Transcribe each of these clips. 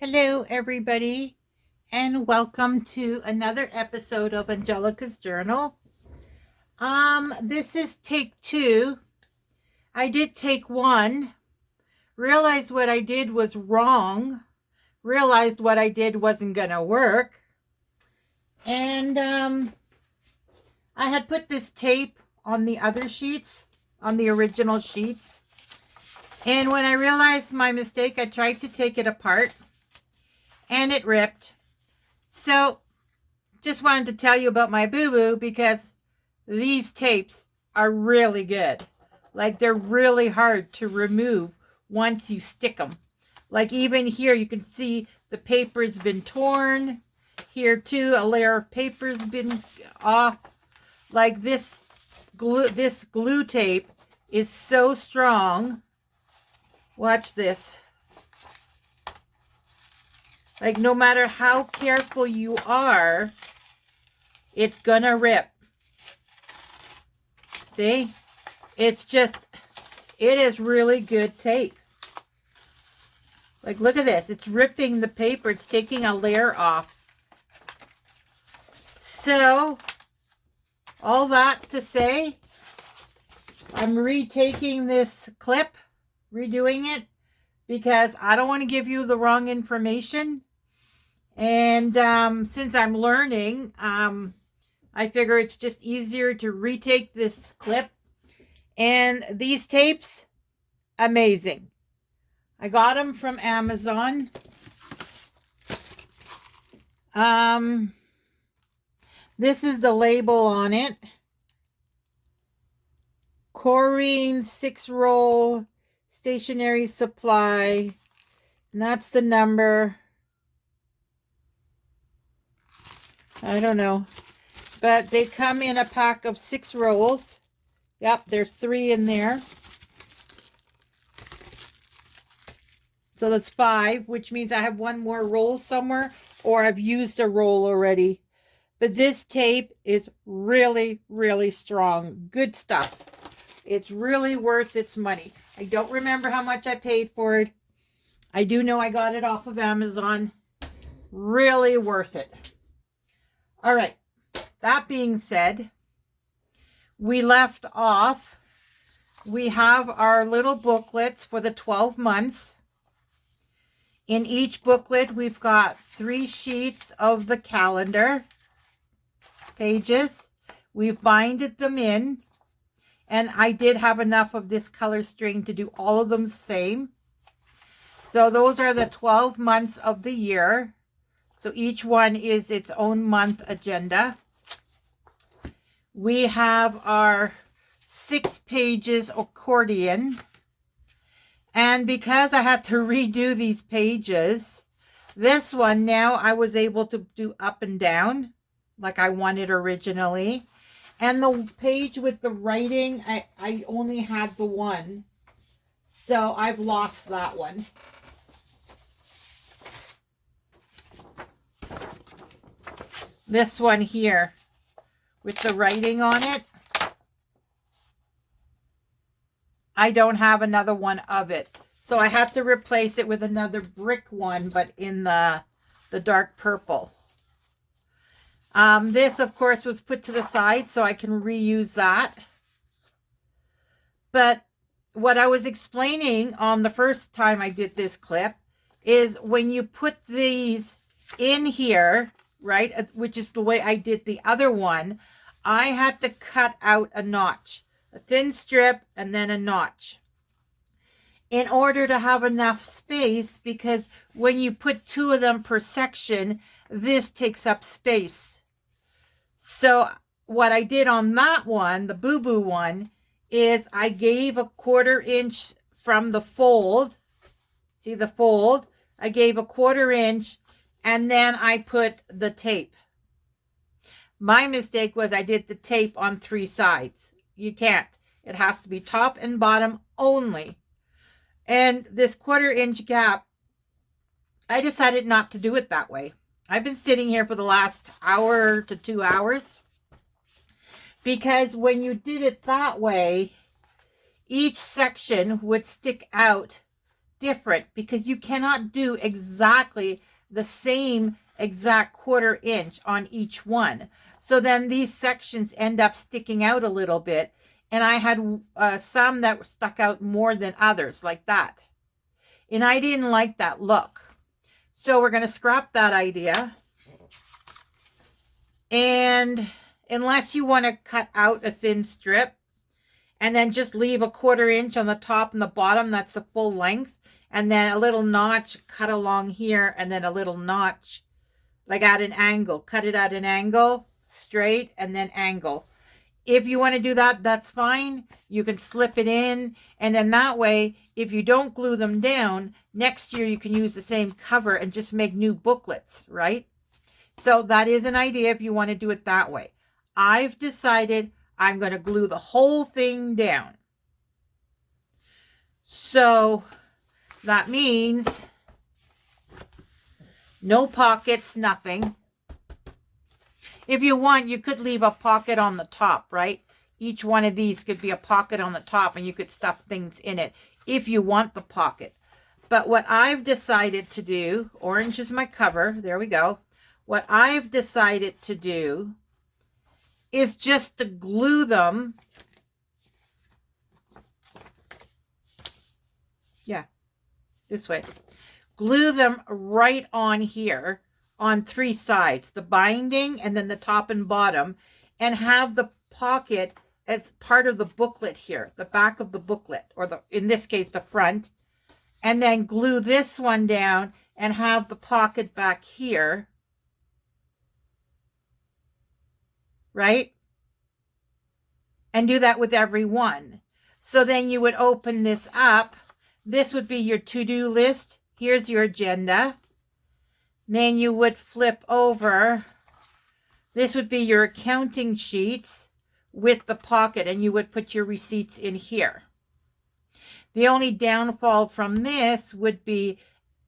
Hello, everybody, and welcome to another episode of Angelika's Journal. This is take 2. I did take 1, realized what I did was wrong, realized what I did wasn't gonna work, and I had put this tape on the other sheets, on the original sheets, and when I realized my mistake, I tried to take it apart, and it ripped. So, just wanted to tell you about my boo-boo because these tapes are really good. Like, they're really hard to remove once you stick them. Like, even here, you can see the paper's been torn. Here, too, a layer of paper's been off. Like, this glue tape is so strong. Watch this. Like, no matter how careful you are, it's gonna rip. See? It is really good tape. Like, look at this. It's ripping the paper. It's taking a layer off. So, all that to say, I'm retaking this clip, redoing it, because I don't want to give you the wrong information. And since I'm learning, I figure it's just easier to retake this clip. And these tapes, amazing. I got them from Amazon. This is the label on it. Corrine 6-roll stationery supply. And that's the number. I don't know. But they come in a pack of 6 rolls. Yep, there's 3 in there. So that's 5, which means I have 1 more roll somewhere, or I've used a roll already. But this tape is really, really strong. Good stuff. It's really worth its money. I don't remember how much I paid for it. I do know I got it off of Amazon. Really worth it. All right. That being said, we left off. We have our little booklets for the 12 months. In each booklet, we've got 3 sheets of the calendar pages. We've binded them in. And I did have enough of this color string to do all of them the same. So those are the 12 months of the year. So each one is its own month agenda. We have our 6 pages accordion. And because I had to redo these pages, this one now I was able to do up and down like I wanted originally. And the page with the writing, I only had the one. So I've lost that one. This one here with the writing on it, I don't have another one of it. So I have to replace it with another brick one, but in the dark purple. This, of course, was put to the side so I can reuse that. But what I was explaining on the first time I did this clip is when you put these in here, right, which is the way I did the other one, I had to cut out a notch, a thin strip, and then a notch in order to have enough space, because when you put 2 of them per section, this takes up space. So what I did on that one, the boo-boo one, is I gave a 1/4 inch from the fold. See the fold? I gave a 1/4 inch, and then I put the tape. My mistake was I did the tape on 3 sides. You can't. It has to be top and bottom only. And this 1/4 inch gap, I decided not to do it that way. I've been sitting here for the last hour to 2 hours. Because when you did it that way, each section would stick out different because you cannot do exactly the same exact 1/4 inch on each one. So then these sections end up sticking out a little bit. And I had some that stuck out more than others, like that. And I didn't like that look. So we're going to scrap that idea. And unless you want to cut out a thin strip and then just leave a 1/4 inch on the top and the bottom, that's the full length. And then a little notch cut along here, and then a little notch like at an angle. Cut it at an angle, straight, and then angle. If you want to do that, that's fine. You can slip it in, and then that way, if you don't glue them down, next year you can use the same cover and just make new booklets, right? So that is an idea if you want to do it that way. I've decided I'm going to glue the whole thing down. So that means no pockets, nothing. If you want, you could leave a pocket on the top, right? Each one of these could be a pocket on the top, and you could stuff things in it if you want the pocket. But what I've decided to do, orange is my cover, there we go. What I've decided to do is just to glue them. Yeah, this way. Glue them right on here on 3 sides, the binding and then the top and bottom, and have the pocket as part of the booklet here, the back of the booklet, or the, in this case, the front, and then glue this one down and have the pocket back here, right? And do that with every one. So then you would open this up. This would be your to-do list. Here's your agenda. Then you would flip over. This would be your accounting sheets with the pocket, and you would put your receipts in here. The only downfall from this would be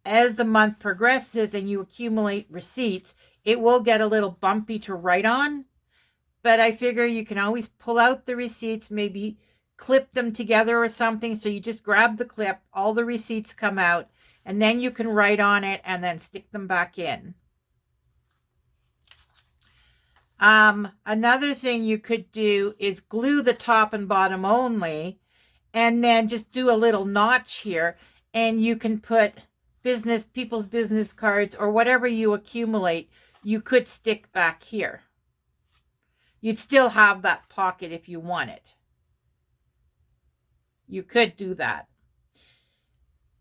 as the month progresses and you accumulate receipts, it will get a little bumpy to write on. But I figure you can always pull out the receipts, maybe clip them together or something. So you just grab the clip, all the receipts come out, and then you can write on it and then stick them back in. Another thing you could do is glue the top and bottom only, and then just do a little notch here, and you can put people's business cards or whatever you accumulate, you could stick back here. You'd still have that pocket if you want it. You could do that.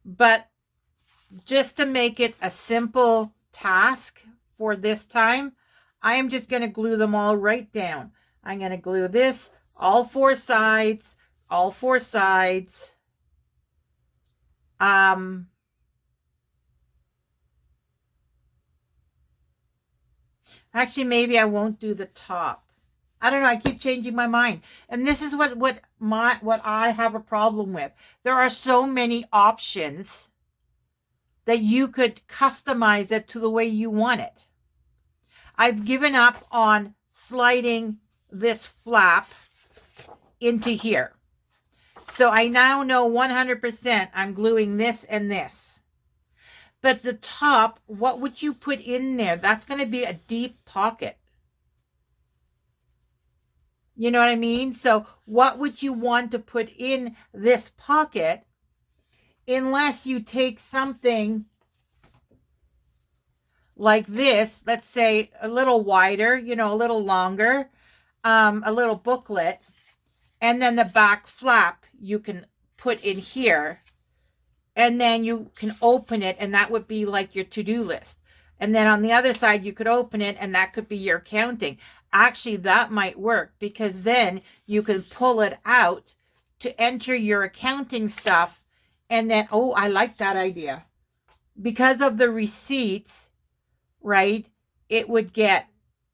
But just to make it a simple task for this time, I am just going to glue them all right down. I'm going to glue this, all 4 sides, all 4 sides. Actually, maybe I won't do the top. I don't know. I keep changing my mind. And this is what I have a problem with. There are so many options that you could customize it to the way you want it. I've given up on sliding this flap into here. So I now know 100% I'm gluing this and this. But the top, what would you put in there? That's going to be a deep pocket. You know what I mean? So what would you want to put in this pocket, unless you take something like this, let's say a little wider, you know, a little longer, a little booklet, and then the back flap you can put in here, and then you can open it, and that would be like your to-do list. And then on the other side, you could open it, and that could be your accounting. Actually, that might work, because then you can pull it out to enter your accounting stuff. And then, oh, I like that idea. Because of the receipts, right, it would get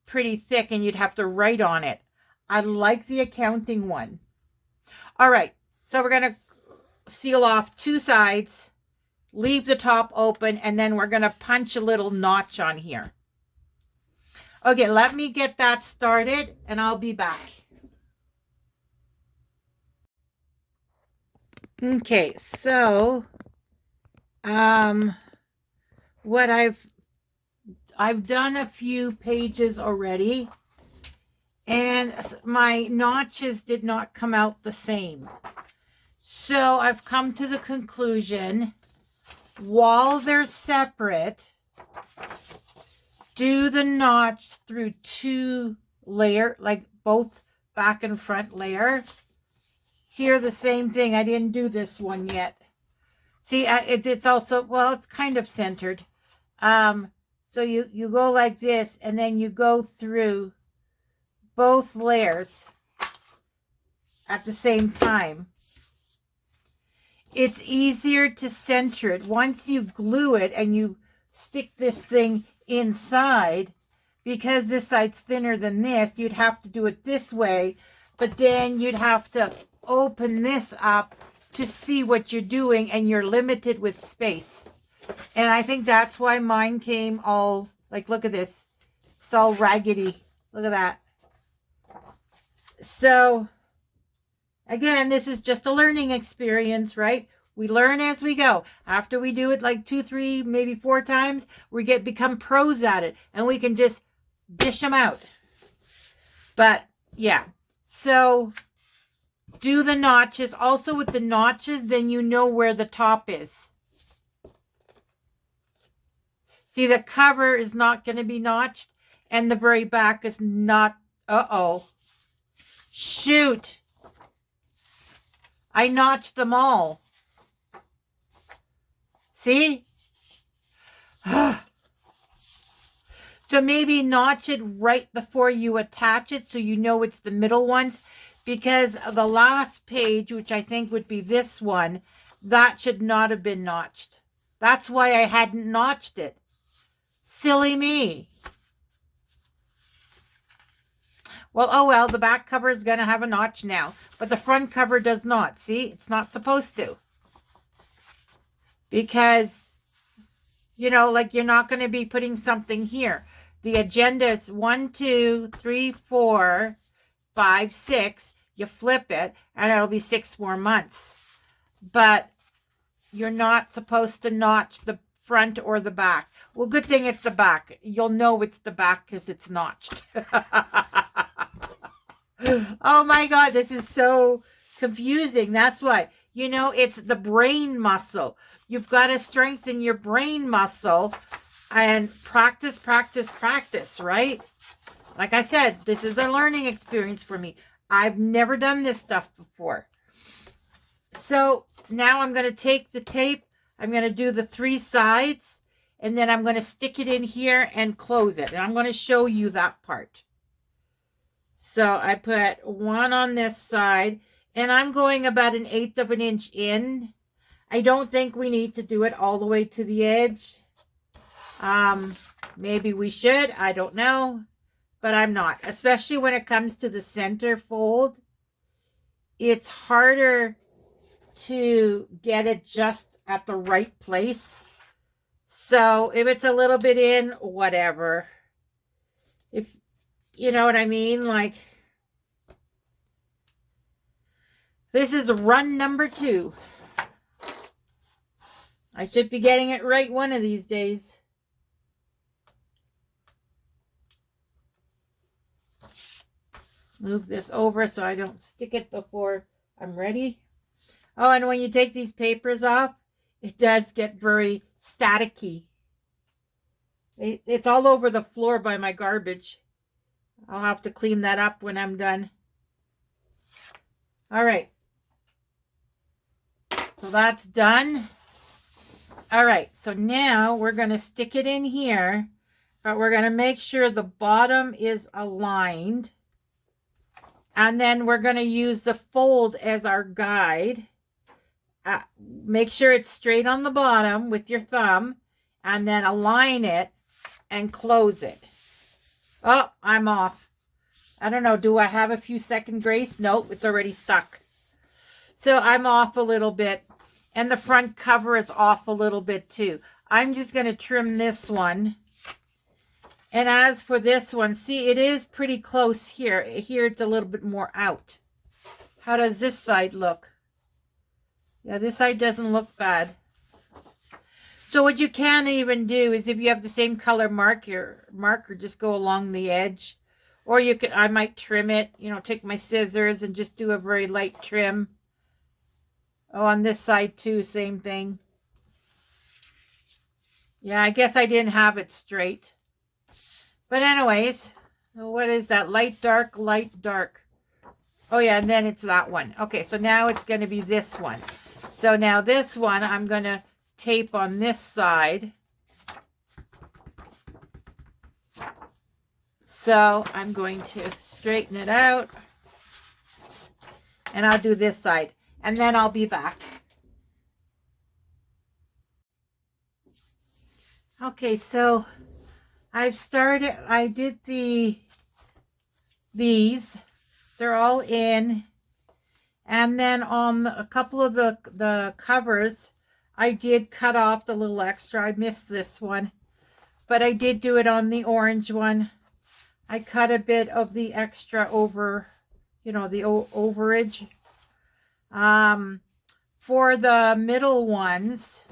pretty thick and you'd have to write on it. I like the accounting one. All right, so we're going to seal off 2 sides, leave the top open, and then we're going to punch a little notch on here. Okay, let me get that started and I'll be back. Okay, so What I've done a few pages already, and my notches did not come out the same. So I've come to the conclusion, while they're separate, do the notch through 2 layer, like both back and front layer. Here the same thing. I didn't do this one yet. See, it's also, well, it's kind of centered. So you go like this, and then you go through both layers at the same time. It's easier to center it. Once you glue it and you stick this thing inside, because this side's thinner than this, you'd have to do it this way, but then you'd have to open this up to see what you're doing, and you're limited with space. And I think that's why mine came all, like, look at this. It's all raggedy. Look at that. So, again, this is just a learning experience, right? We learn as we go. After we do it like 2, 3, maybe 4 times, we become pros at it, and we can just dish them out. But, yeah. So, do the notches. Also with the notches, then you know where the top is. See, the cover is not going to be notched, and the very back is not. Uh-oh. Shoot. I notched them all. See? So maybe notch it right before you attach it, so you know it's the middle ones. Because the last page, which I think would be this one, that should not have been notched. That's why I hadn't notched it. Silly me. Well, oh well, the back cover is going to have a notch now. But the front cover does not. See, it's not supposed to. Because, you know, like, you're not going to be putting something here. The agenda is 1, 2, 3, 4, 5, 6. You flip it, and it'll be 6 more months. But you're not supposed to notch the front or the back. Well, good thing it's the back. You'll know it's the back because it's notched. Oh my God, this is so confusing. That's why, you know, it's the brain muscle. You've got to strengthen your brain muscle and practice, practice, practice, right? Like I said, this is a learning experience for me. I've never done this stuff before. So now I'm going to take the tape. I'm going to do the 3 sides, and then I'm going to stick it in here and close it. And I'm going to show you that part. So I put 1 on this side, and I'm going about 1/8 of an inch in. I don't think we need to do it all the way to the edge. Maybe we should. I don't know. But I'm not. Especially when it comes to the center fold. It's harder to get it just at the right place. So if it's a little bit in, whatever. If you know what I mean, like, this is run number 2. I should be getting it right one of these days. Move this over so I don't stick it before I'm ready. Oh, and when you take these papers off, it does get very staticky. It's all over the floor by my garbage. I'll have to clean that up when I'm done. All right. So that's done. All right. So now we're going to stick it in here, but we're going to make sure the bottom is aligned. And then we're going to use the fold as our guide. Make sure it's straight on the bottom with your thumb, and then align it and close it. Oh, I'm off. I don't know. Do I have a few second grace? Nope, it's already stuck. So I'm off a little bit, and the front cover is off a little bit too. I'm just going to trim this one. And as for this one, see, it is pretty close here. Here it's a little bit more out. How does this side look? Yeah, this side doesn't look bad. So what you can even do is if you have the same color marker, just go along the edge. Or you could, I might trim it, you know, take my scissors and just do a very light trim. Oh, on this side too, same thing. Yeah, I guess I didn't have it straight. But anyways, what is that? Light, dark, light, dark. Oh yeah, and then it's that one. Okay, so now it's going to be this one. So now this one, I'm going to tape on this side. So I'm going to straighten it out. And I'll do this side. And then I'll be back. Okay, so I did these. They're all in. And then on a couple of the covers, I did cut off the little extra. I missed this one. But I did do it on the orange one. I cut a bit of the extra over, you know, the overage. For the middle ones,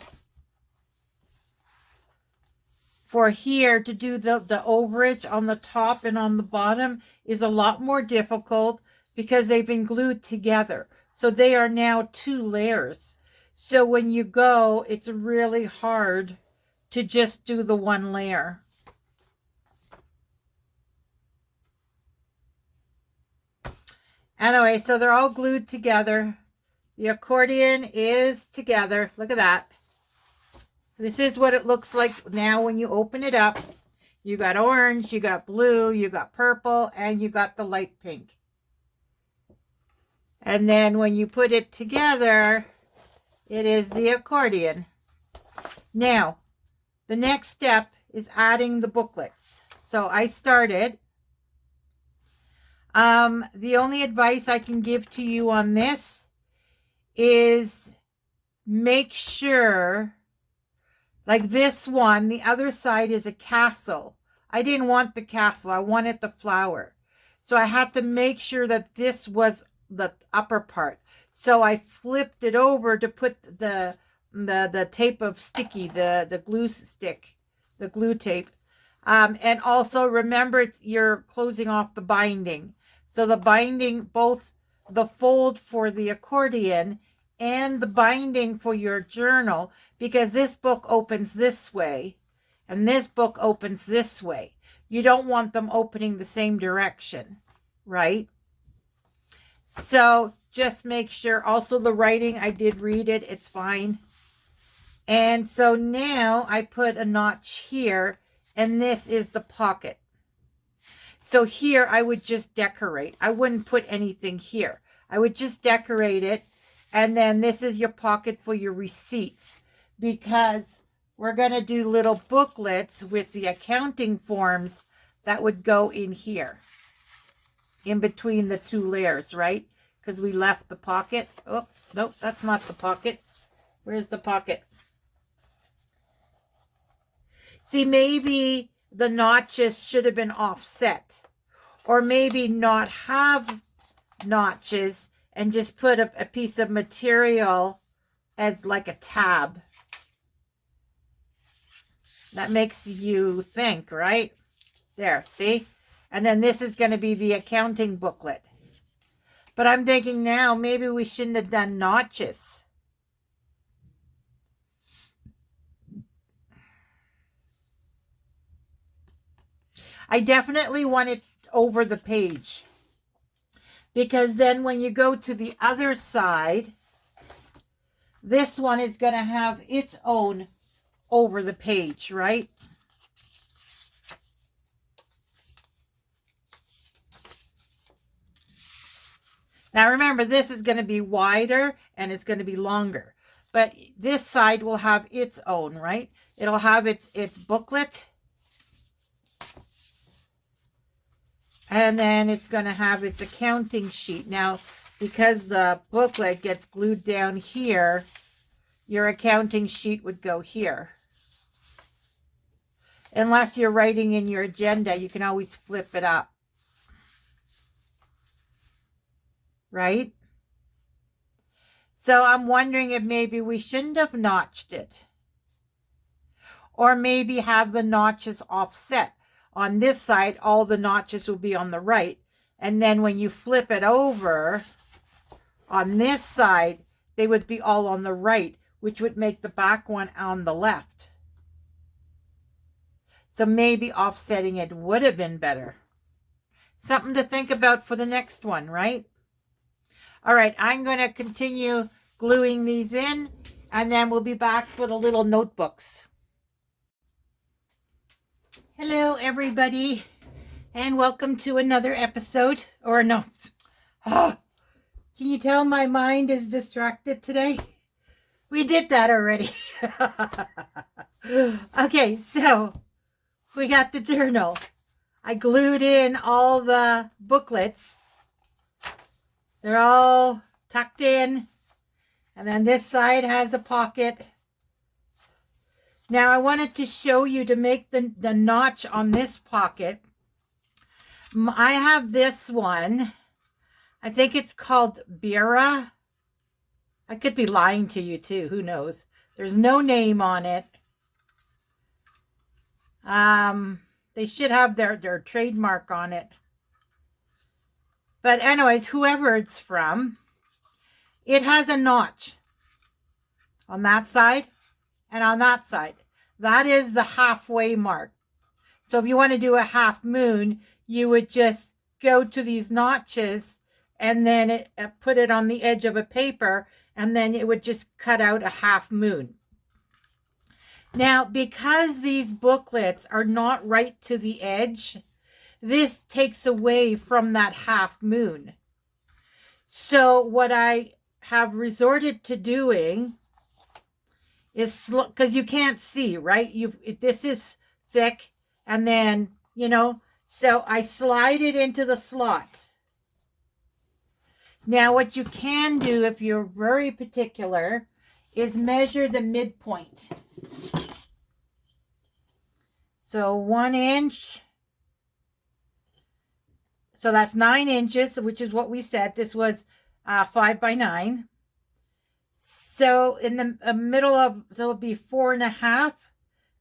for here to do the overage on the top and on the bottom is a lot more difficult because they've been glued together. So they are now 2 layers. So when you go, it's really hard to just do the 1 layer. Anyway, so they're all glued together. The accordion is together. Look at that. This is what it looks like now when you open it up. You got orange, you got blue, you got purple, and you got the light pink. And then when you put it together, it is the accordion. Now, the next step is adding the booklets. So I started. The only advice I can give to you on this is make sure, like this one, the other side is a castle. I didn't want the castle. I wanted the flower. So I had to make sure that this was the upper part. So I flipped it over to put the tape of sticky, the glue stick, the glue tape. And also remember, you're closing off the binding. So the binding, both the fold for the accordion and the binding for your journal, because this book opens this way and this book opens this way. You don't want them opening the same direction, right? So just make sure. Also the writing, I did read it. It's fine. And so now I put a notch here, and this is the pocket. So here I would just decorate. I wouldn't put anything here. I would just decorate it. And then this is your pocket for your receipts, because we're going to do little booklets with the accounting forms that would go in here, in between the 2 layers, right? Because we left the pocket. Oh, nope, that's not the pocket. Where's the pocket? See, maybe the notches should have been offset, or maybe not have notches and just put a piece of material as like a tab. That makes you think, right? There, see? And then this is going to be the accounting booklet. But I'm thinking now, maybe we shouldn't have done notches. I definitely want it over the page, because then when you go to the other side, this one is going to have its own over the page, right? Now remember, this is going to be wider and it's going to be longer, but this side will have its own, right? It'll have its booklet. And then it's going to have its accounting sheet. Now, because the booklet gets glued down here, your accounting sheet would go here. Unless you're writing in your agenda, you can always flip it up. Right? So I'm wondering if maybe we shouldn't have notched it. or maybe have the notches offset. On this side, all the notches will be on the right. And then when you flip it over on this side, they would be all on the right, which would make the back one on the left. So maybe offsetting it would have been better. Something to think about for the next one, right? All right, I'm going to continue gluing these in, and then we'll be back for the little notebooks. Hello, everybody, and welcome to another episode, or no. Oh, can you tell my mind is distracted today? We did that already. Okay, so we got the journal. I glued in all the booklets. They're all tucked in. And then this side has a pocket. Now I wanted to show you to make the notch on this pocket. I have this one. I think it's called Bira. I could be lying to you too. Who knows? There's no name on it. They should have their trademark on it. But anyways, whoever it's from, it has a notch on that side and on that side. That is the halfway mark. So if you want to do a half moon, you would just go to these notches and then put it on the edge of a paper, and then it would just cut out a half moon. Now, because these booklets are not right to the edge, this takes away from that half moon. So what I have resorted to doing is, because you can't see, right? This is thick, and then, so I slide it into the slot. Now, what you can do if you're very particular is measure the midpoint. So 1 inch. So that's 9 inches, which is what we said. This was 5 by 9. So in the middle of, so it'll be 4.5.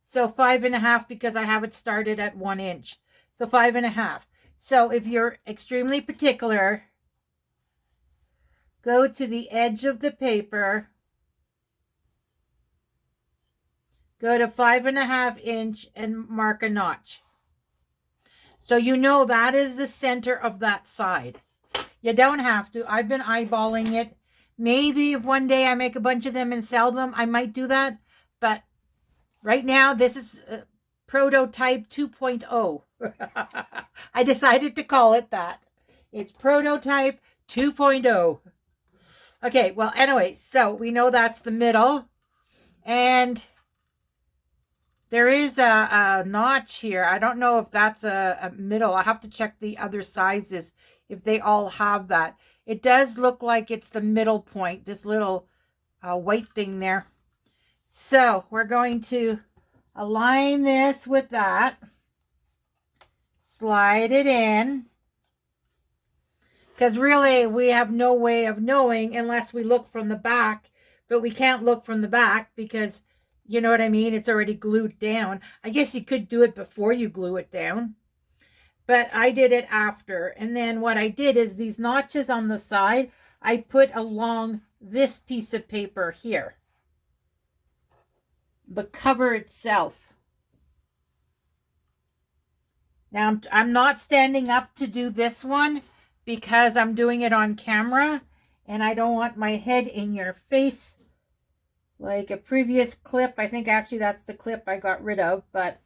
So 5.5, because I have it started at 1 inch. So 5.5. So if you're extremely particular, go to the edge of the paper, go to 5.5 inch and mark a notch. So you know that is the center of that side. You don't have to. I've been eyeballing it. Maybe if one day I make a bunch of them and sell them, I might do that. But right now, this is prototype 2.0. I decided to call it that. It's prototype 2.0. Okay, well, anyway, so we know that's the middle. And there is a notch here. I don't know if that's a middle. I'll have to check the other sizes if they all have that. It does look like it's the middle point, this little white thing there. So we're going to align this with that. Slide it in. Because really, we have no way of knowing unless we look from the back. But we can't look from the back because, you know what I mean? It's already glued down. I guess you could do it before you glue it down. But I did it after. And then what I did is these notches on the side, I put along this piece of paper here. The cover itself. Now, I'm not standing up to do this one because I'm doing it on camera. And I don't want my head in your face like a previous clip. I think actually that's the clip I got rid of, but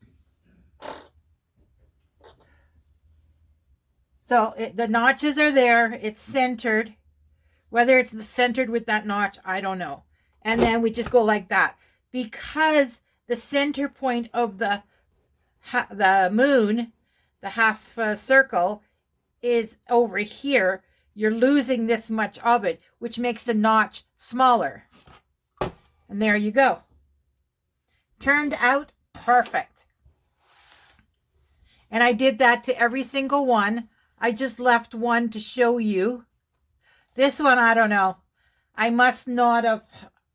so the notches are there. It's centered. Whether it's centered with that notch, I don't know. And then we just go like that. Because the center point of the moon, the half circle, is over here. You're losing this much of it, which makes the notch smaller. And there you go. Turned out perfect. And I did that to every single one. I just left one to show you. This one, I don't know. I must not have,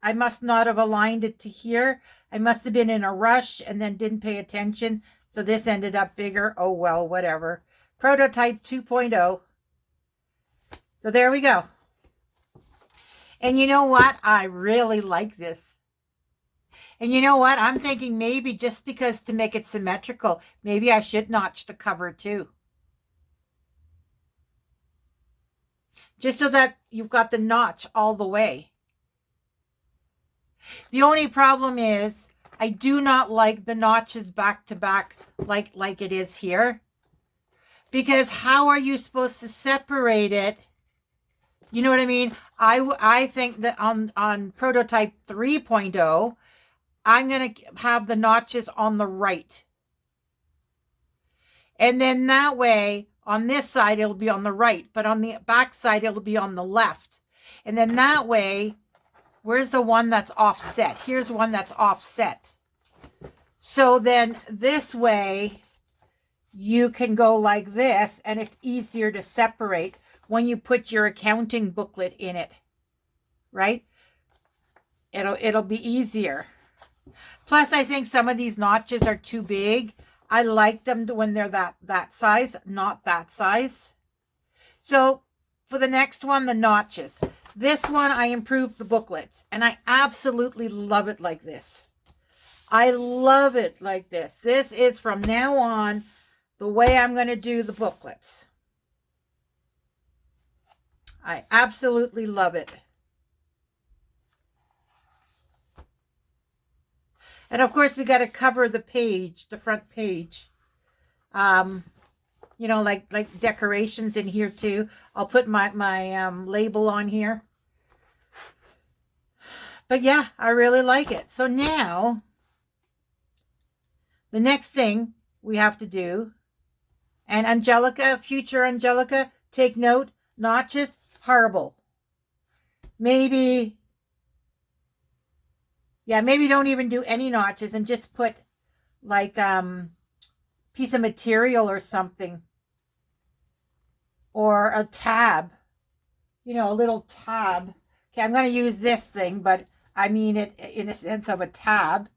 I must not have aligned it to here. I must have been in a rush and then didn't pay attention. So this ended up bigger. Oh, well, whatever. Prototype 2.0. So there we go. And you know what? I really like this. And you know what? I'm thinking maybe just because to make it symmetrical, maybe I should notch the cover too. Just so that you've got the notch all the way. The only problem is I do not like the notches back to back like it is here. Because how are you supposed to separate it? You know what I mean? I think that on prototype 3.0, I'm going to have the notches on the right. And then that way, on this side, it'll be on the right. But on the back side, it'll be on the left. And then that way, where's the one that's offset? Here's one that's offset. So then this way, you can go like this, and it's easier to separate when you put your accounting booklet in it, right? It'll be easier. Plus, I think some of these notches are too big. I like them when they're that size, not that size. So for the next one, the notches. This one, I improved the booklets, and I absolutely love it like this. I love it like this. This is from now on the way I'm going to do the booklets. I absolutely love it. And of course, we got to cover the page, the front page. You know, like decorations in here too. I'll put my label on here. But yeah, I really like it. So now, the next thing we have to do, and Angelika, future Angelika, take note, notches, horrible. Maybe, yeah, maybe don't even do any notches and just put like piece of material or something. Or a tab. You know, a little tab. Okay, I'm going to use this thing, but I mean it in a sense of a tab.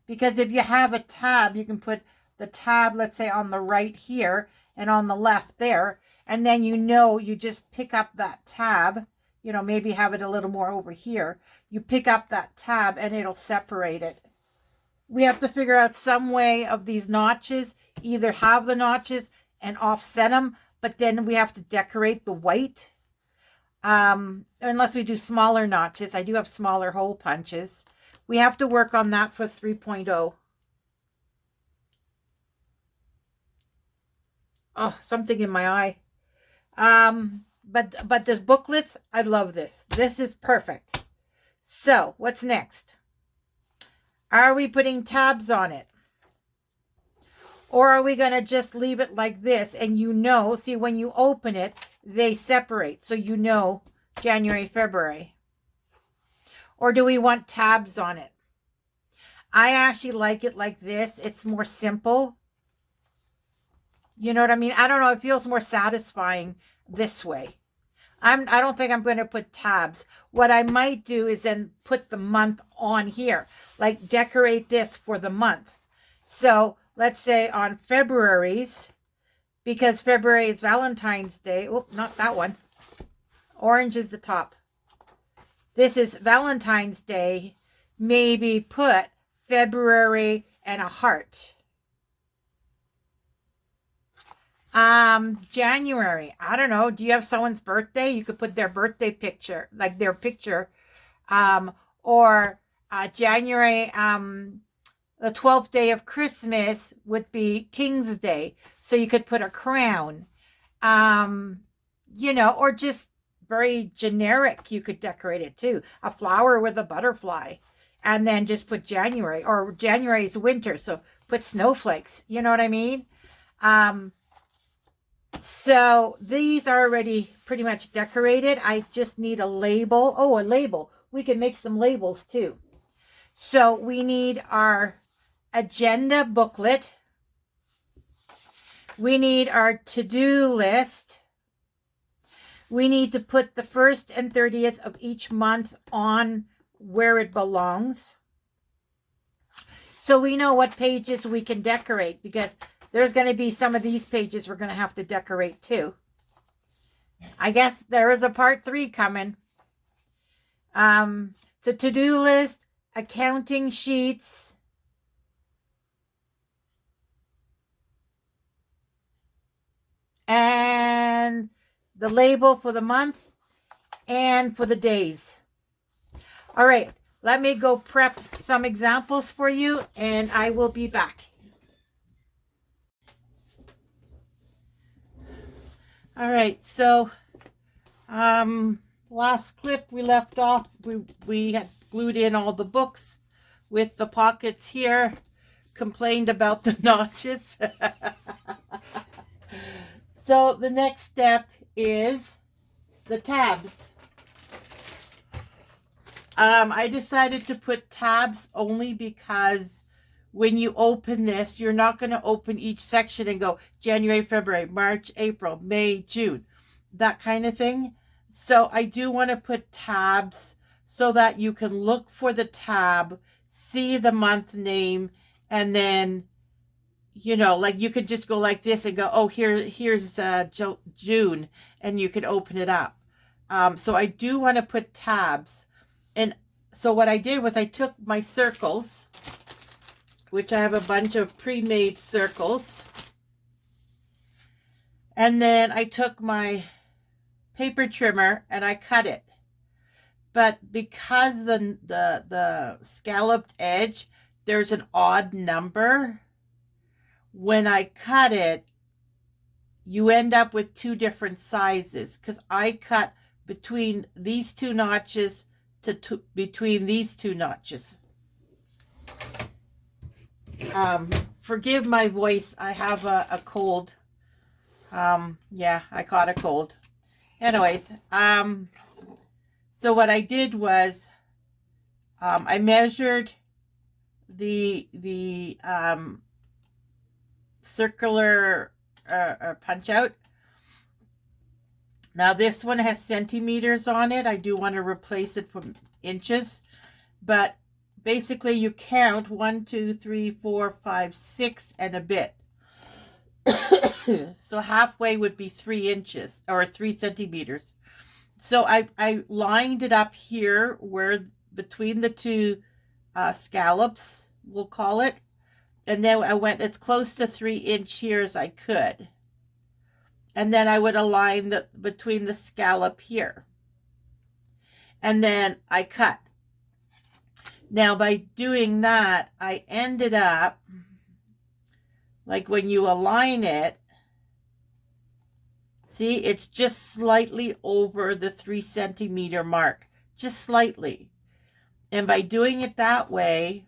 Because if you have a tab, you can put the tab, let's say, on the right here and on the left there. And then you just pick up that tab. You know, maybe have it a little more over here. You pick up that tab and it'll separate it. We have to figure out some way of these notches. Either have the notches and offset them, but then we have to decorate the white. Unless we do smaller notches. I do have smaller hole punches. We have to work on that for 3.0. Oh, something in my eye. But this booklets, I love this. This is perfect. So, what's next? Are we putting tabs on it? Or are we going to just leave it like this? And see, when you open it, they separate. So January, February. Or do we want tabs on it? I actually like it like this. It's more simple. You know what I mean? I don't know. It feels more satisfying this way. I don't think I'm going to put tabs. What I might do is then put the month on here. Like decorate this for the month. So let's say on February's, because February is Valentine's Day. Oh, not that one. Orange is the top. This is Valentine's Day. Maybe put February and a heart. January. I don't know. Do you have someone's birthday? You could put their birthday picture, like their picture. Or January, the 12th day of Christmas would be King's Day. So you could put a crown. Or just very generic. You could decorate it too. A flower with a butterfly. And then just put January. Or January is winter. So put snowflakes. You know what I mean? So these are already pretty much decorated. I just need a label. Oh, a label. We can make some labels too. So we need our agenda booklet. We need our to-do list. We need to put the 1st and 30th of each month on where it belongs. So we know what pages we can decorate, because there's going to be some of these pages we're going to have to decorate too. I guess there is a part 3 coming. The to-do list, accounting sheets, and the label for the month and for the days. All right, let me go prep some examples for you, and I will be back. All right, so last clip we left off, we had glued in all the books with the pockets here, complained about the notches. So the next step is the tabs. I decided to put tabs only because when you open this, you're not going to open each section and go January, February, March, April, May, June, that kind of thing. So I do want to put tabs so that you can look for the tab, see the month name, and then, you know, like you could just go like this and go, oh, here's June, and you can open it up. So I do want to put tabs. And so what I did was I took my circles, which I have a bunch of pre-made circles, and then I took my paper trimmer and I cut it. But because the scalloped edge, there's an odd number, when I cut it, you end up with 2 different sizes, because I cut between these 2 notches to between these 2 notches. Forgive my voice. I have a cold. Yeah, I caught a cold. Anyways, so what I did was I measured the circular punch out. Now this one has centimeters on it. I do want to replace it from inches, but basically you count 1, 2, 3, 4, 5, 6 and a bit. So halfway would be 3 inches or 3 centimeters. So I lined it up here where between the 2 scallops, we'll call it. And then I went as close to 3 inch here as I could. And then I would align between the scallop here. And then I cut. Now by doing that, I ended up, like when you align it, see, it's just slightly over the 3 centimeter mark, just slightly. And by doing it that way,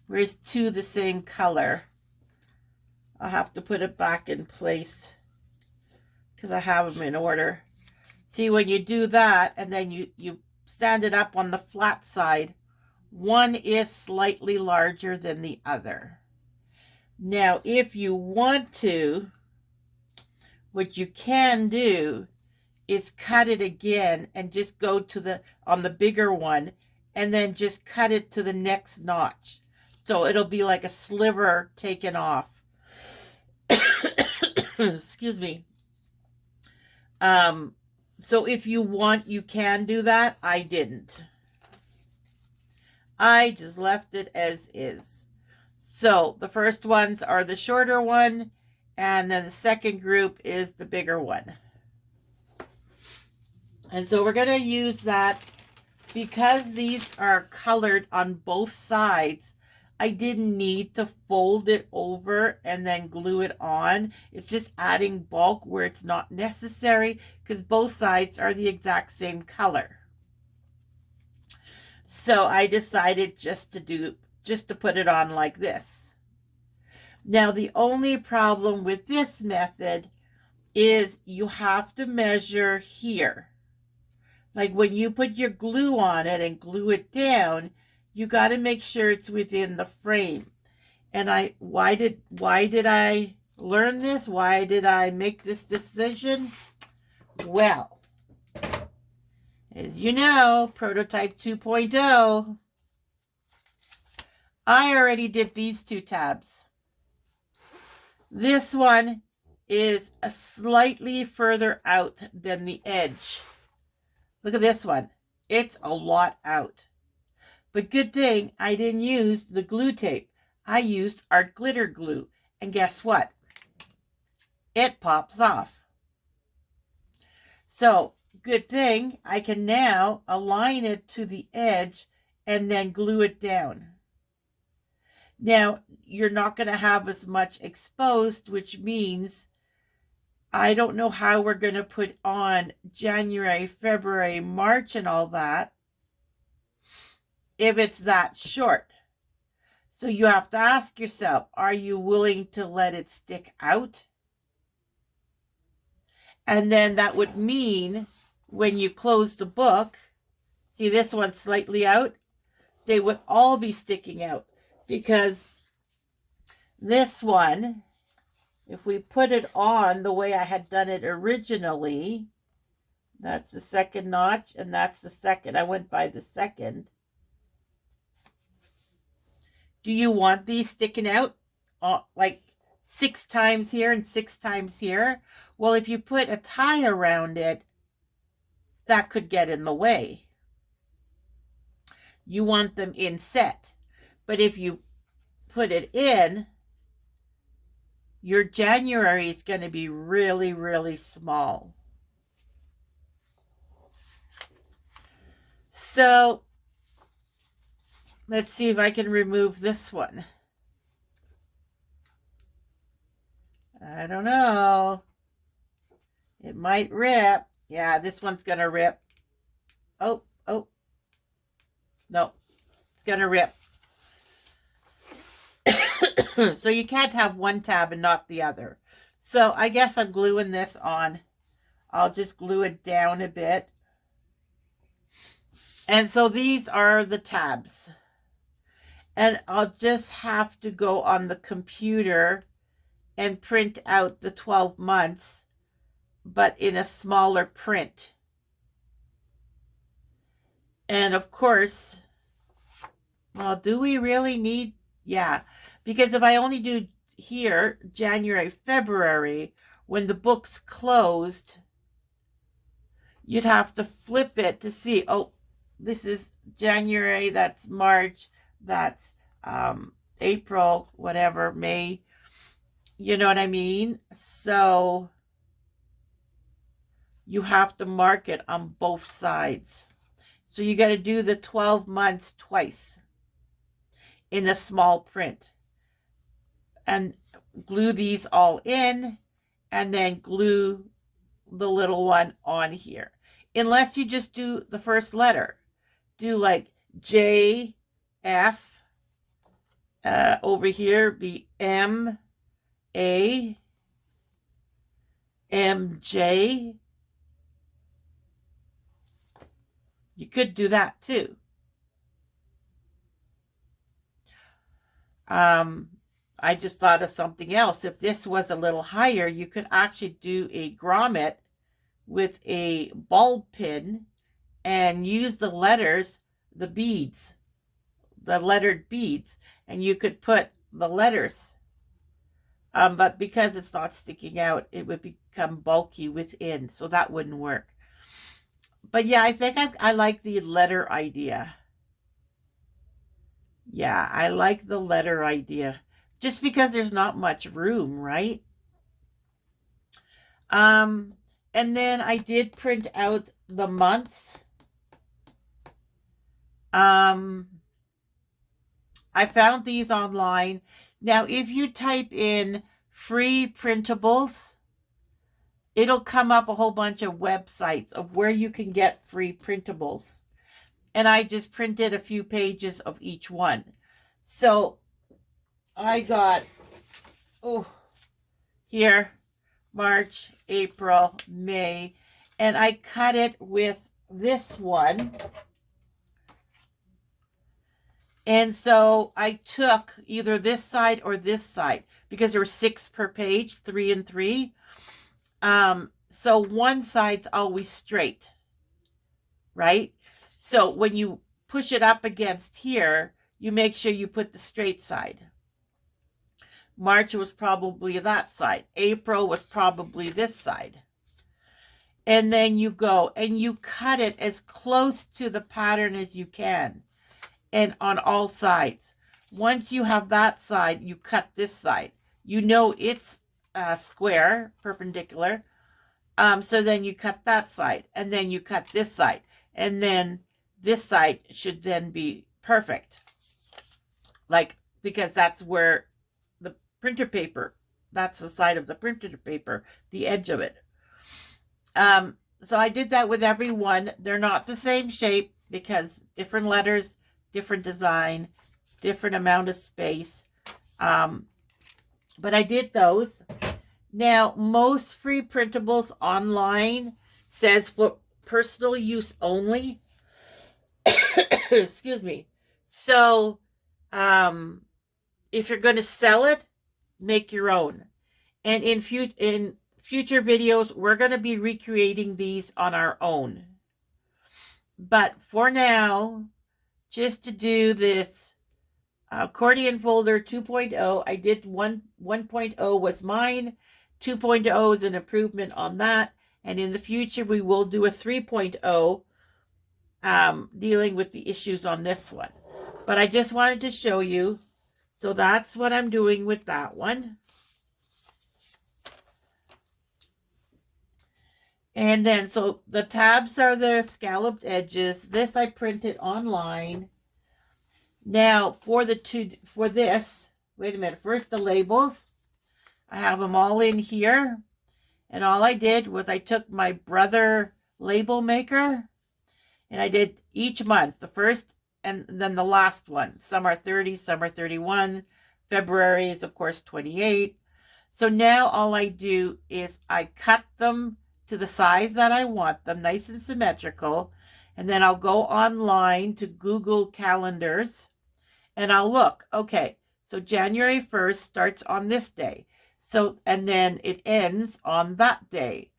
where's 2 the same color? I'll have to put it back in place because I have them in order. See, when you do that and then you stand it up on the flat side, one is slightly larger than the other. Now, if you want to, what you can do is cut it again and just go to on the bigger one and then just cut it to the next notch. So it'll be like a sliver taken off. Excuse me. So if you want, you can do that. I didn't. I just left it as is. So the first ones are the shorter one, and then the second group is the bigger one. And so we're going to use that because these are colored on both sides. I didn't need to fold it over and then glue it on. It's just adding bulk where it's not necessary because both sides are the exact same color. So I decided just to put it on like this. Now the only problem with this method is you have to measure here. Like when you put your glue on it and glue it down, you got to make sure it's within the frame. And why did I learn this? Why did I make this decision? Well, As you know, prototype 2.0. I already did these 2 tabs. This one is a slightly further out than the edge. Look at this one. It's a lot out. But good thing I didn't use the glue tape. I used art glitter glue. And guess what? It pops off. So good thing I can now align it to the edge and then glue it down. Now, you're not going to have as much exposed, which means I don't know how we're going to put on January, February, March and all that if it's that short. So you have to ask yourself, are you willing to let it stick out? And then that would mean when you close the book, see this one's slightly out, they would all be sticking out, because this one, if we put it on the way I had done it originally, that's the second notch and that's the second. I went by the second. Do you want these sticking out like 6 times here and 6 times here? Well, if you put a tie around it, that could get in the way. You want them inset. But if you put it in, your January is going to be really, really small. So let's see if I can remove this one. I don't know. It might rip. Yeah, this one's going to rip. Oh. No, it's going to rip. So you can't have one tab and not the other. So I guess I'm gluing this on. I'll just glue it down a bit. And so these are the tabs. And I'll just have to go on the computer and print out the 12 months, but in a smaller print. And of course, well, do we really need? Yeah, because if I only do here January, February, when the book's closed, you'd have to flip it to see, oh, this is January, that's March, that's April, whatever, May. You know what I mean? So you have to mark it on both sides. So you got to do the 12 months twice in the small print. And glue these all in and then glue the little one on here. Unless you just do the first letter. Do like J, F, over here be M, A, M, J. You could do that too. I just thought of something else. If this was a little higher, you could actually do a grommet with a ball pin and use the letters, the beads, the lettered beads, and you could put the letters. But because it's not sticking out, it would become bulky within, so that wouldn't work. But yeah, I think I like the letter idea. Yeah, I like the letter idea. Just because there's not much room, right? And then I did print out the months. I found these online. Now, if you type in free printables, it'll come up a whole bunch of websites of where you can get free printables. And I just printed a few pages of each one. So I got, here, March, April, May, and I cut it with this one. And so I took either this side or this side because there were 6 per page, 3 and 3. So one side's always straight. right? So when you push it up against here, you make sure you put the straight side. March was probably that side. April was probably this side. And then you go and you cut it as close to the pattern as you can, and on all sides. Once you have that side, you cut this side. You know it's square, perpendicular. So then you cut that side, and then you cut this side, and then this side should then be perfect. Like, because that's where the printer paper, that's the side of the printer paper, the edge of it. So I did that with every one. They're not the same shape because different letters, different design, different amount of space. But I did those. Now, most free printables online says for personal use only. Excuse me. So, if you're going to sell it, make your own. And in future videos, we're going to be recreating these on our own. But for now, just to do this accordion folder 2.0, I did 1.0 was mine. 2.0 is an improvement on that. And in the future, we will do a 3.0 dealing with the issues on this one. But I just wanted to show you. So that's what I'm doing with that one. And then, so the tabs are the scalloped edges. This I printed online. Now, for this, wait a minute. First, the labels. I have them all in here. And all I did was I took my Brother label maker, and I did each month, the first and then the last one. Some are 30, some are 31. February is, of course, 28. So now all I do is I cut them to the size that I want them, nice and symmetrical. And then I'll go online to Google calendars and I'll look, okay, so January 1st starts on this day. So, and then it ends on that day.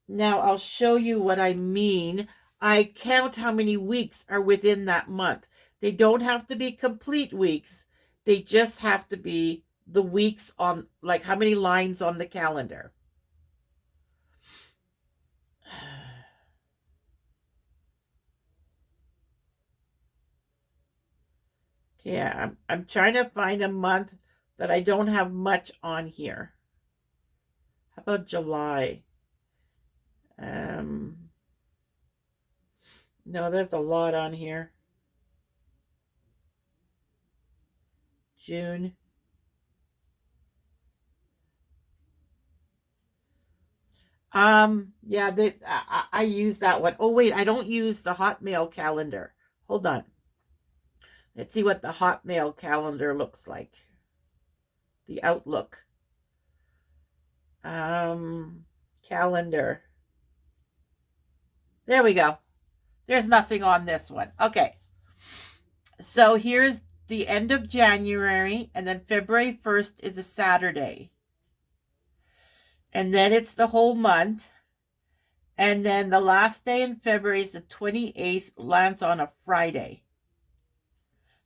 Now I'll show you what I mean. I count how many weeks are within that month. They don't have to be complete weeks. They just have to be the weeks on, like how many lines on the calendar. Yeah, I'm trying to find a month that I don't have much on here. How about July? No, there's a lot on here. June. Yeah, I use that one. Oh, wait, I don't use the Hotmail calendar. Hold on. Let's see what the Hotmail calendar looks like. The Outlook. Calendar. There we go. There's nothing on this one. Okay. So here's the end of January, and then February 1st is a Saturday. And then it's the whole month. And then the last day in February is the 28th, lands on a Friday.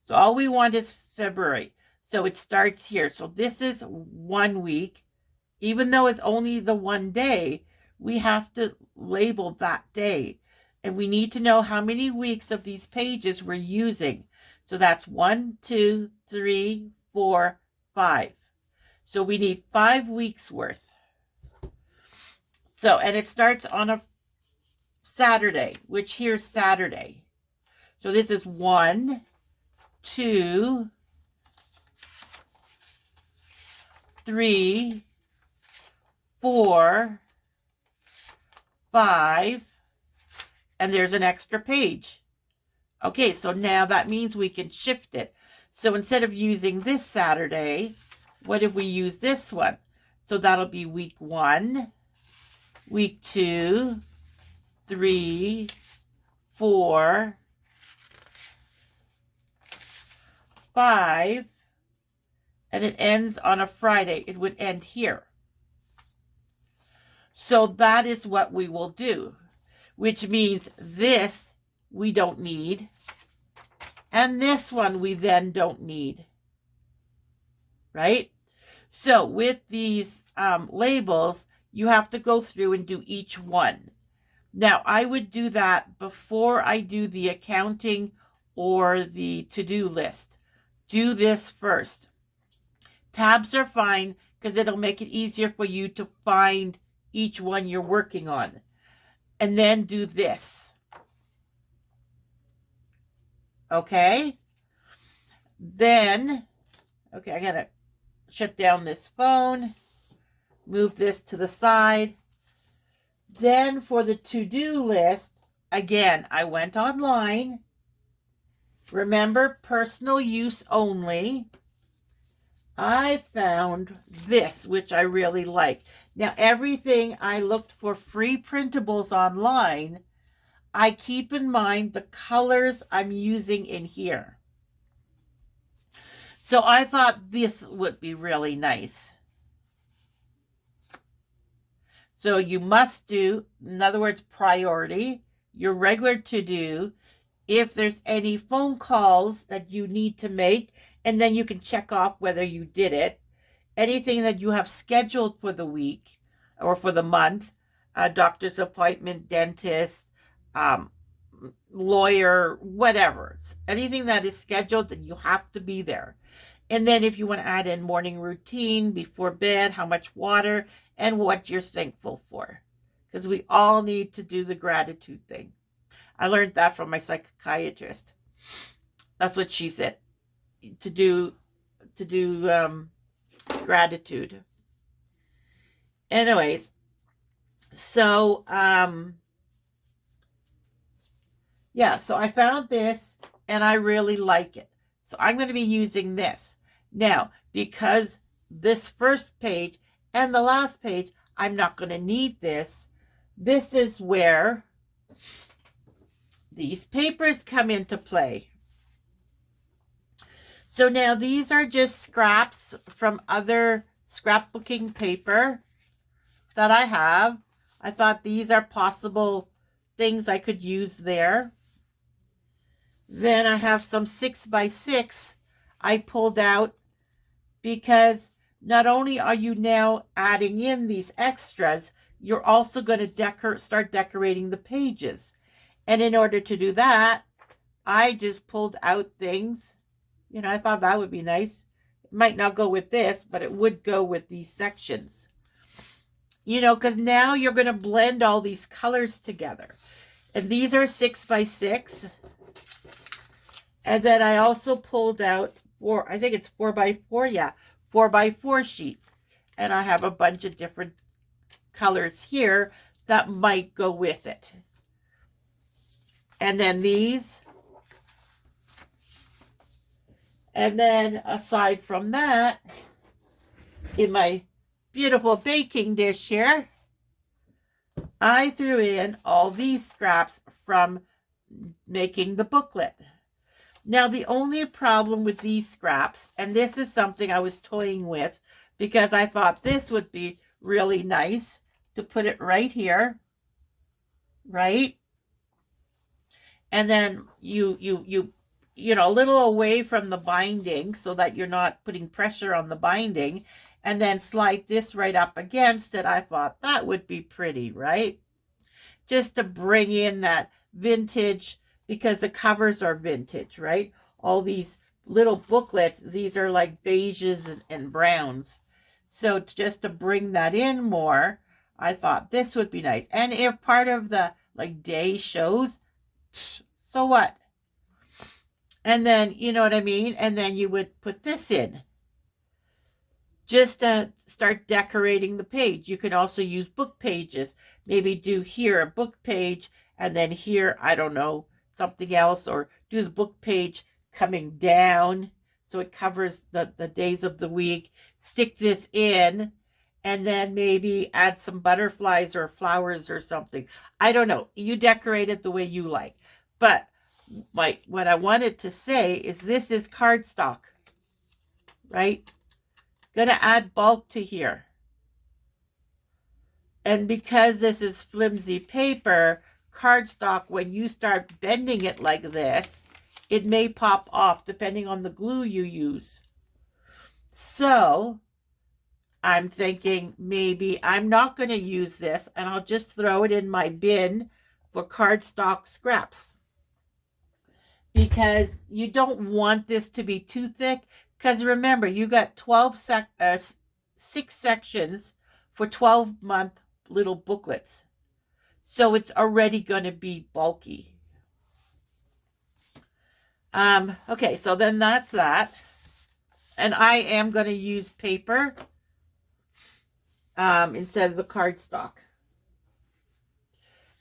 So all we want is February. So it starts here. So this is 1 week. Even though it's only the one day, we have to label that day. And we need to know how many weeks of these pages we're using. So that's 1, 2, 3, 4, 5. So we need 5 weeks worth. So, and it starts on a Saturday, which here's Saturday. So this is 1, 2, 3, 4, 5, and there's an extra page. Okay, so now that means we can shift it. So instead of using this Saturday, what if we use this one? So that'll be week 1, week 2, 3, 4, 5, and it ends on a Friday. It would end here. So that is what we will do, which means this we don't need. And this one we then don't need. Right? So with these labels, you have to go through and do each one. Now, I would do that before I do the accounting or the to-do list. Do this first. Tabs are fine because it'll make it easier for you to find each one you're working on. And then do this. Okay? Then, okay, I gotta shut down this phone. Move this to the side. Then for the to-do list, again, I went online. Remember, personal use only. I found this, which I really like. Now, everything I looked for free printables online, I keep in mind the colors I'm using in here. So I thought this would be really nice. So you must do, in other words, priority, your regular to-do, if there's any phone calls that you need to make, and then you can check off whether you did it. Anything that you have scheduled for the week or for the month, doctor's appointment, dentist, lawyer, whatever. Anything that is scheduled that you have to be there. And then if you want to add in morning routine, before bed, how much water, and what you're thankful for. Because we all need to do the gratitude thing. I learned that from my psychiatrist. That's what she said. To do gratitude. Anyways, so yeah, so I found this and I really like it. So I'm going to be using this. Now, because this first page and the last page, I'm not going to need this. This is where these papers come into play. So now these are just scraps from other scrapbooking paper that I have. I thought these are possible things I could use there. Then I have some 6x6 I pulled out because not only are you now adding in these extras, you're also going to start decorating the pages. And in order to do that, I just pulled out things. You know, I thought that would be nice. It might not go with this, but it would go with these sections. You know, because now you're going to blend all these colors together. And these are 6x6. And then I also pulled out I think it's 4x4, yeah, 4x4 sheets. And I have a bunch of different colors here that might go with it. And then these. And then aside from that, in my beautiful baking dish here, I threw in all these scraps from making the booklet. Now, the only problem with these scraps, and this is something I was toying with because I thought this would be really nice to put it right here, right? And then you know, a little away from the binding so that you're not putting pressure on the binding, and then slide this right up against it. I thought that would be pretty, right? Just to bring in that vintage, because the covers are vintage, right? All these little booklets, these are like beiges and browns. So just to bring that in more, I thought this would be nice. And if part of the like day shows, so what? And then, you know what I mean? And then you would put this in. Just to start decorating the page. You can also use book pages. Maybe do here a book page, and then here, I don't know, something else, or do the book page coming down so it covers the days of the week. Stick this in, and then maybe add some butterflies or flowers or something. I don't know. You decorate it the way you like. But what I wanted to say is this is cardstock, right? Going to add bulk to here. And because this is flimsy paper, cardstock, when you start bending it like this, it may pop off depending on the glue you use. So I'm thinking maybe I'm not going to use this and I'll just throw it in my bin for cardstock scraps, because you don't want this to be too thick, because remember, you got 6 sections for 12-month little booklets. So it's already going to be bulky. Okay, so then that's that. And I am going to use paper instead of the cardstock.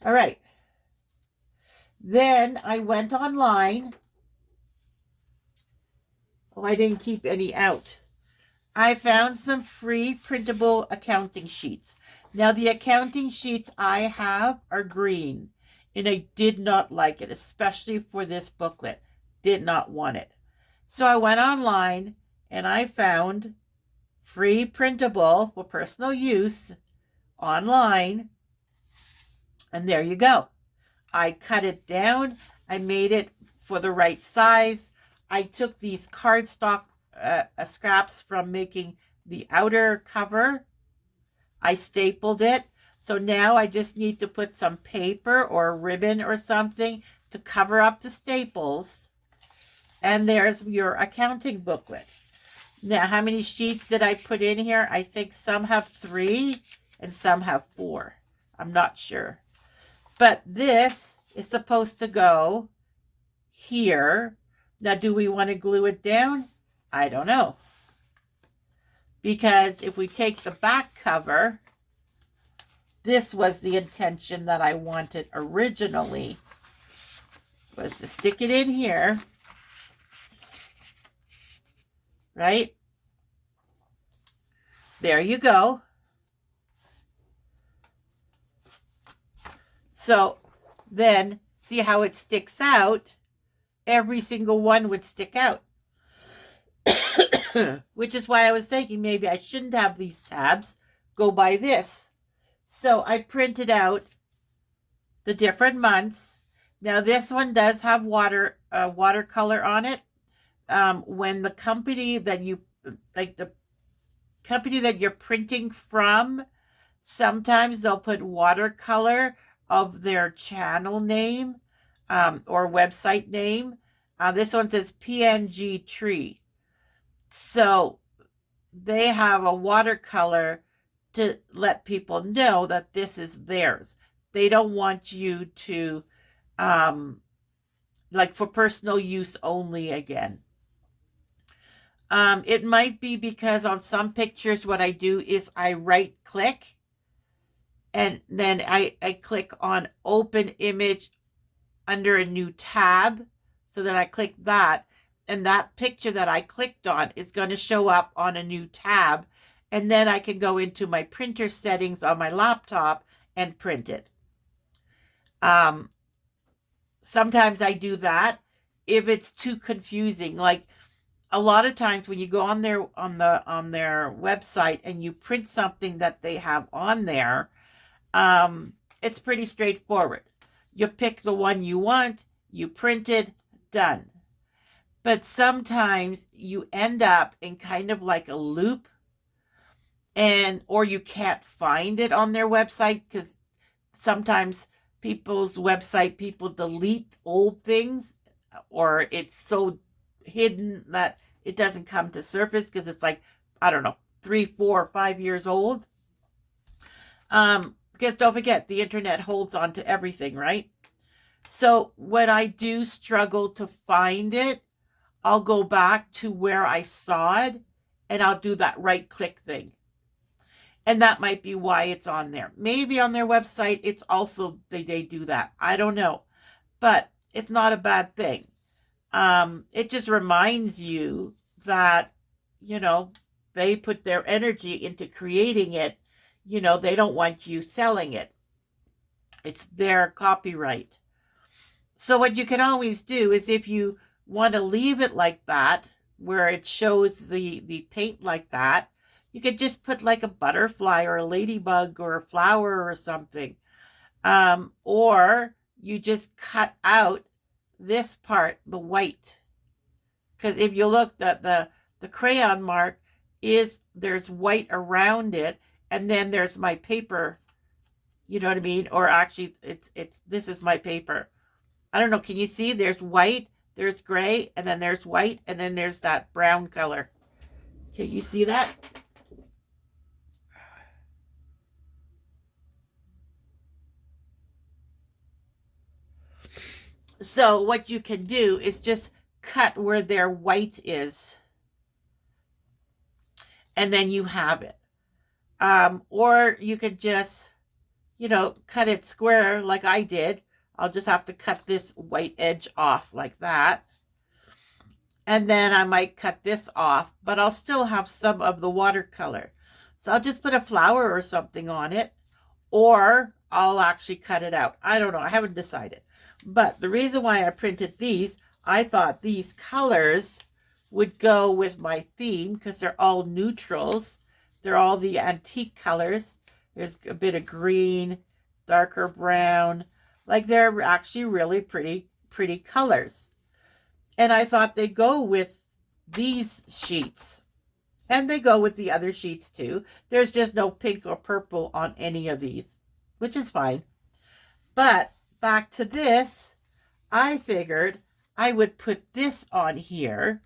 All right. Then I went online. Oh, I didn't keep any out. I found some free printable accounting sheets. Now, the accounting sheets I have are green, and I did not like it, especially for this booklet. Did not want it. So I went online, and I found free printable for personal use online, and there you go. I cut it down. I made it for the right size. I took these cardstock scraps from making the outer cover. I stapled it. So now I just need to put some paper or ribbon or something to cover up the staples. And there's your accounting booklet. Now, how many sheets did I put in here? I think some have 3 and some have 4. I'm not sure. But this is supposed to go here. Now, do we want to glue it down? I don't know. Because if we take the back cover, this was the intention that I wanted originally, was to stick it in here, right? There you go. So then, see how it sticks out? Every single one would stick out. Which is why I was thinking maybe I shouldn't have these tabs. Go by this. So I printed out the different months. Now this one does have watercolor on it. When the company that you the company that you're printing from, sometimes they'll put watercolor of their channel name or website name. This one says PNG Tree. So they have a watercolor to let people know that this is theirs. They don't want you to, like for personal use only again. It might be because on some pictures what I do is I right click and then I click on open image under a new tab. So then I click that, and that picture that I clicked on is going to show up on a new tab, and then I can go into my printer settings on my laptop and print it. Sometimes I do that if it's too confusing. Like a lot of times when you go on their website and you print something that they have on there, it's pretty straightforward. You pick the one you want, you print it, done. But sometimes you end up in kind of like a loop, or you can't find it on their website, because sometimes people's website, people delete old things, or it's so hidden that it doesn't come to surface because it's like, I don't know, 3, 4, 5 years old. Because don't forget, the internet holds on to everything, right? So when I do struggle to find it, I'll go back to where I saw it and I'll do that right click thing. And that might be why it's on there. Maybe on their website, it's also, they do that. I don't know. But it's not a bad thing. It just reminds you that, they put their energy into creating it. They don't want you selling it. It's their copyright. So what you can always do is, if you want to leave it like that, where it shows the paint like that, you could just put like a butterfly or a ladybug or a flower or something. Or you just cut out this part, the white. Because if you look at the crayon mark, there's white around it, and then there's my paper, you know what I mean? Or actually, this is my paper. I don't know, can you see? There's white, there's gray, and then there's white, and then there's that brown color. Can you see that? So what you can do is just cut where their white is, and then you have it. Or you could just, cut it square like I did. I'll just have to cut this white edge off like that. And then I might cut this off, but I'll still have some of the watercolor. So I'll just put a flower or something on it, or I'll actually cut it out. I don't know. I haven't decided. But the reason why I printed these, I thought these colors would go with my theme because they're all neutrals. They're all the antique colors. There's a bit of green, darker brown. Like they're actually really pretty colors. And I thought they go with these sheets. And they go with the other sheets too. There's just no pink or purple on any of these, which is fine. But back to this, I figured I would put this on here,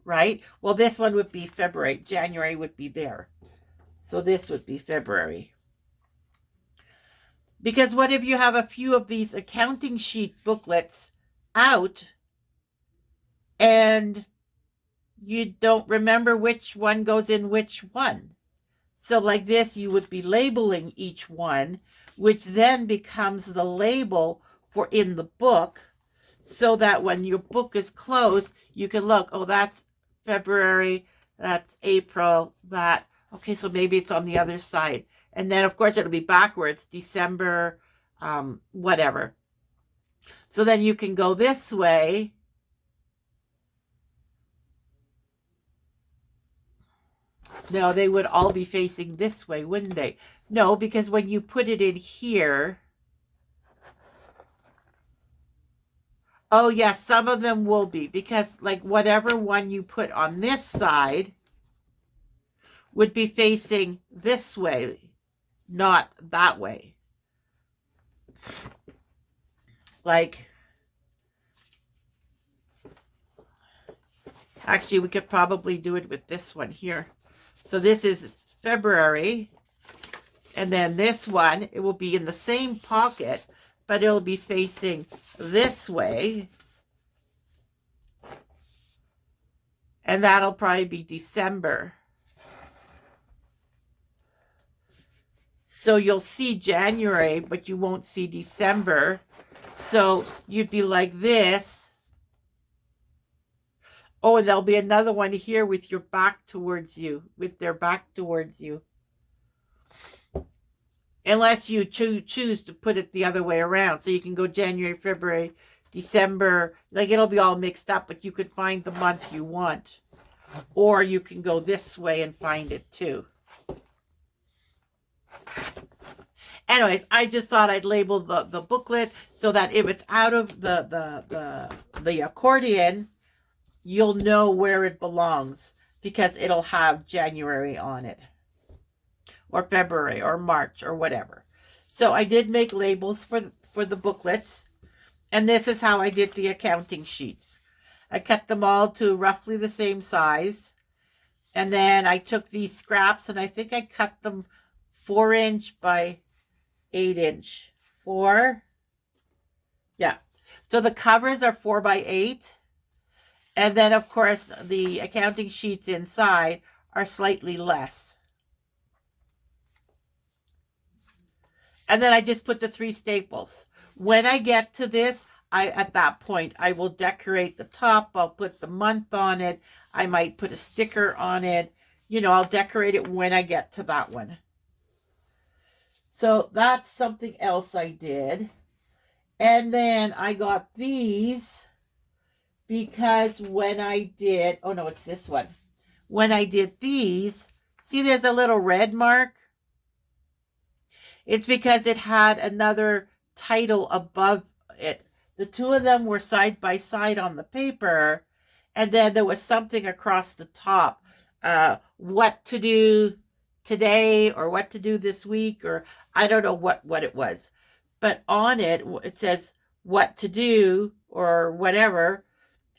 right? Well, this one would be February. January would be there. So this would be February. Because what if you have a few of these accounting sheet booklets out and you don't remember which one goes in which one? So like this, you would be labeling each one, which then becomes the label for in the book, so that when your book is closed, you can look, oh, that's February, that's April, okay, so maybe it's on the other side. And then, of course, it'll be backwards, December, whatever. So then you can go this way. No, they would all be facing this way, wouldn't they? No, because when you put it in here, oh yes, some of them will be, because like whatever one you put on this side would be facing this way, not that way. Like, actually, we could probably do it with this one here. So this is February, and then this one, it will be in the same pocket, but it'll be facing this way. And that'll probably be December. So you'll see January, but you won't see December. So you'd be like this. Oh, and there'll be another one here with your back towards you, with their back towards you. Unless you choose to put it the other way around. So you can go January, February, December. Like it'll be all mixed up, but you could find the month you want. Or you can go this way and find it too. Anyways, I just thought I'd label the booklet so that if it's out of the accordion, you'll know where it belongs, because it'll have January on it, or February, or March, or whatever. So I did make labels for the booklets, and this is how I did the accounting sheets. I cut them all to roughly the same size, and then I took these scraps, and I think I cut them 4" by 8". 4. Yeah. So the covers are 4 by 8. And then, of course, the accounting sheets inside are slightly less. And then I just put the 3 staples. When I get to this, at that point, I will decorate the top. I'll put the month on it. I might put a sticker on it. I'll decorate it when I get to that one. So that's something else I did. And then I got these because when I did, oh no, it's this one. When I did these, see there's a little red mark? It's because it had another title above it. The two of them were side by side on the paper, and then there was something across the top, what to do today or what to do this week, or I don't know what it was. But on it, it says what to do or whatever.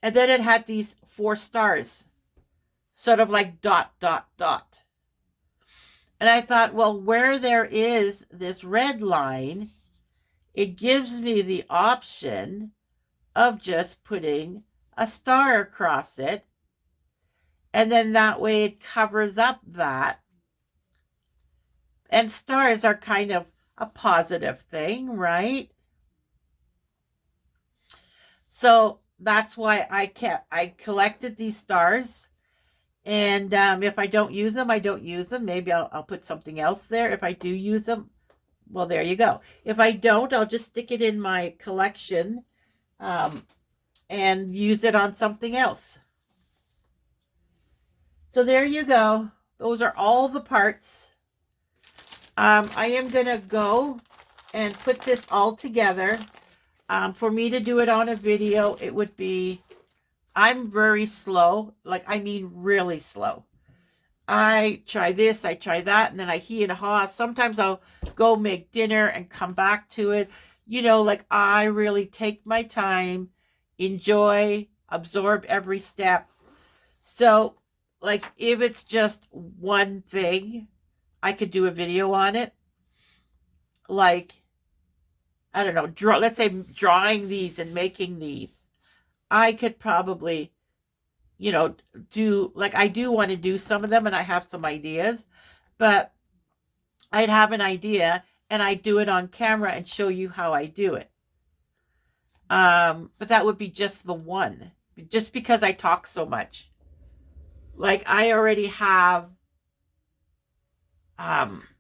And then it had these 4 stars, sort of like dot, dot, dot. And I thought, well, where there is this red line, it gives me the option of just putting a star across it. And then that way it covers up that. And stars are kind of a positive thing, right? So that's why I collected these stars. And if I don't use them, I don't use them. Maybe I'll put something else there. If I do use them, well, there you go. If I don't, I'll just stick it in my collection and use it on something else. So there you go. Those are all the parts. I am going to go and put this all together. For me to do it on a video, it would be, I'm very slow. Like, I mean, really slow. I try this, I try that, and then I hee and haw. Sometimes I'll go make dinner and come back to it. You know, like, I really take my time, enjoy, absorb every step. So, like, if it's just one thing, I could do a video on it. Like, I don't know, let's say drawing these and making these. I could probably, you know, do, like, I do want to do some of them and I have some ideas, but I'd have an idea and I'd do it on camera and show you how I do it. But that would be just the one, just because I talk so much. Like, I already have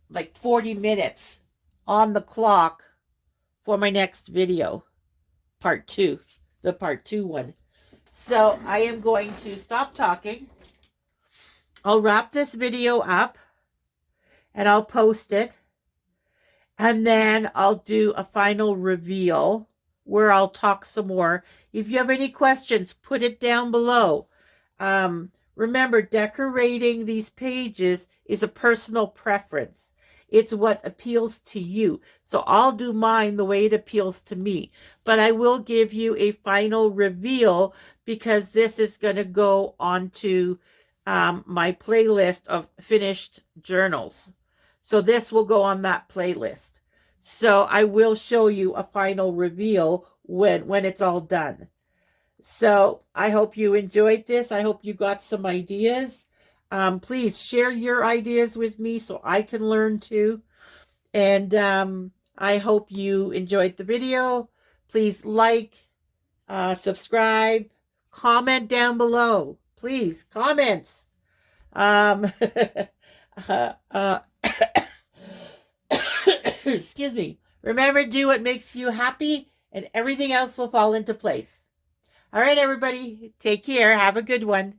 like 40 minutes on the clock for my next video, part 2, the part 2 one. So I am going to stop talking. I'll wrap this video up and I'll post it. And then I'll do a final reveal where I'll talk some more. If you have any questions, put it down below. Remember, decorating these pages is a personal preference. It's what appeals to you. So I'll do mine the way it appeals to me. But I will give you a final reveal because this is going to go onto my playlist of finished journals. So this will go on that playlist. So I will show you a final reveal when it's all done. So I hope you enjoyed this. I hope you got some ideas. Please share your ideas with me so I can learn too. And I hope you enjoyed the video. Please like, subscribe, comment down below. Please, comments. Excuse me. Remember, do what makes you happy and everything else will fall into place. All right, everybody, take care. Have a good one.